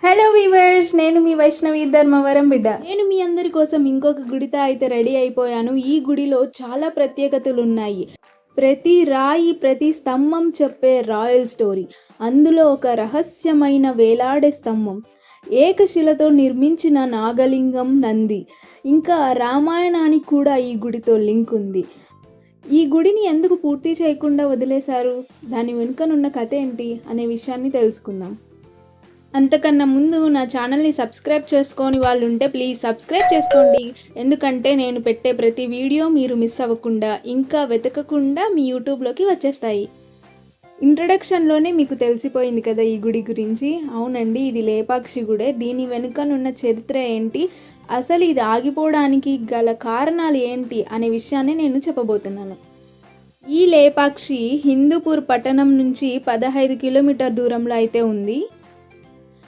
Hello weavers, నేను మీ వైష్ణవి ధర్మవరం బిడ్డ. నేను మీ అందరి కోసం ఇంకొక గుడితో అయితే రెడీ అయిపోయాను. ఈ గుడిలో చాలా ప్రత్యేకతలు ఉన్నాయి. ప్రతి రాయి, ప్రతి స్తంభం చెప్పే రాయల్ స్టోరీ. అందులో ఒక రహస్యమైన వేలాడే స్తంభం, ఏకశిలతో నిర్మించిన నాగలింగం, నంది, ఇంకా రామాయణానికి కూడా ఈ గుడితో లింక్ ఉంది. ఈ గుడిని ఎందుకు పూర్తి చేయకుండా వదిలేశారు, దాని వెనుకనున్న కథ ఏంటి అనే విషయాన్ని తెలుసుకుందాం. అంతకన్నా ముందు నా ఛానల్ని సబ్స్క్రైబ్ చేసుకొని వాళ్ళు ఉంటే ప్లీజ్ సబ్స్క్రైబ్ చేసుకోండి. ఎందుకంటే నేను పెట్టే ప్రతి వీడియో మీరు మిస్ అవ్వకుండా, ఇంకా వెతకకుండా మీ యూట్యూబ్లోకి వచ్చేస్తాయి. ఇంట్రడక్షన్లోనే మీకు తెలిసిపోయింది కదా ఈ గుడి గురించి. అవునండి, ఇది లేపాక్షి గుడే. దీని వెనుకనున్న చరిత్ర ఏంటి, అసలు ఇది ఆగిపోవడానికి గల కారణాలు ఏంటి అనే విషయాన్ని నేను చెప్పబోతున్నాను. ఈ లేపాక్షి హిందూపూర్ పట్టణం నుంచి 15 కిలోమీటర్ దూరంలో అయితే ఉంది.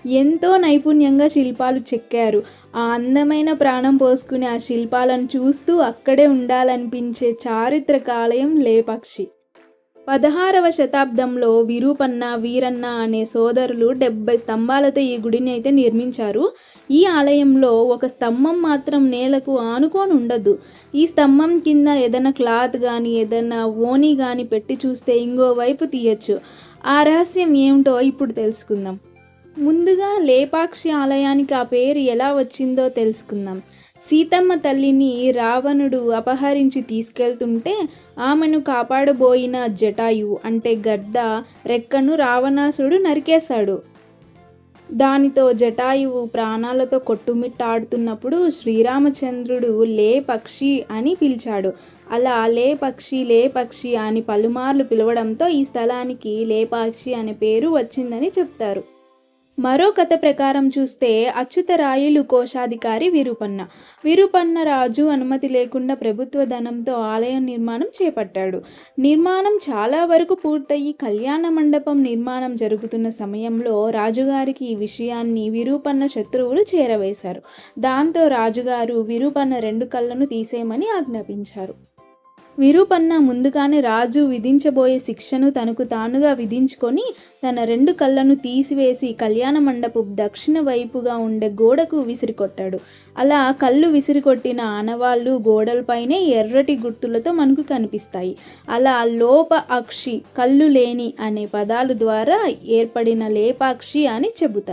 ఎంతో నైపుణ్యంగా శిల్పాలు చెక్కారు. ఆ అందమైన ప్రాణం పోసుకునే ఆ శిల్పాలను చూస్తూ అక్కడే ఉండాలనిపించే చారిత్రక ఆలయం లేపాక్షి. 16వ శతాబ్దంలో విరూపన్న, వీరన్న అనే సోదరులు 70 స్తంభాలతో ఈ గుడిని అయితే నిర్మించారు. ఈ ఆలయంలో ఒక స్తంభం మాత్రం నేలకు ఆనుకొని ఉండదు. ఈ స్తంభం కింద ఏదైనా క్లాత్ కానీ, ఏదైనా ఓని కానీ పెట్టి చూస్తే ఇంకో వైపు తీయచ్చు. ఆ రహస్యం ఏమిటో ఇప్పుడు తెలుసుకుందాం. ముందుగా లేపాక్షి ఆలయానికి ఆ పేరు ఎలా వచ్చిందో తెలుసుకుందాం. సీతమ్మ తల్లిని రావణుడు అపహరించి తీసుకెళ్తుంటే ఆమెను కాపాడబోయిన జటాయు అంటే గద్ద రెక్కను రావణాసుడు నరికేశాడు. దానితో జటాయువు ప్రాణాలతో కొట్టుమిట్టాడుతున్నప్పుడు శ్రీరామచంద్రుడు లేపక్షి అని పిలిచాడు. అలా లేపక్షి లేపక్షి అని పలుమార్లు పిలవడంతో ఈ స్థలానికి లేపాక్షి అనే పేరు వచ్చిందని చెప్తారు. మరో కథ ప్రకారం చూస్తే అచ్యుతరాయులు కోశాధికారి విరూపన్న రాజు అనుమతి లేకుండా ప్రభుత్వ ధనంతో ఆలయం నిర్మాణం చేపట్టాడు. నిర్మాణం చాలా వరకు పూర్తయి కళ్యాణ మండపం నిర్మాణం జరుగుతున్న సమయంలో రాజుగారికి ఈ విషయాన్ని విరూపన్న శత్రువులు చేరవేశారు. దాంతో రాజుగారు విరూపన్న 2 కళ్ళను తీసేయమని ఆజ్ఞాపించారు. విరూపన్న ముందుగానే రాజు విధించబోయే శిక్షను తనకు తానుగా విధించుకొని తన 2 కళ్ళను తీసివేసి కళ్యాణ మండపం దక్షిణ వైపుగా ఉండే గోడకు విసిరికొట్టాడు. అలా కళ్ళు విసిరికొట్టిన ఆనవాళ్ళు గోడలపైనే ఎర్రటి గుర్తులతో మనకు కనిపిస్తాయి. అలా లోప అక్షి, కళ్ళు లేని అనే పదాల ద్వారా ఏర్పడిన లేపాక్షి అని చెబుతారు.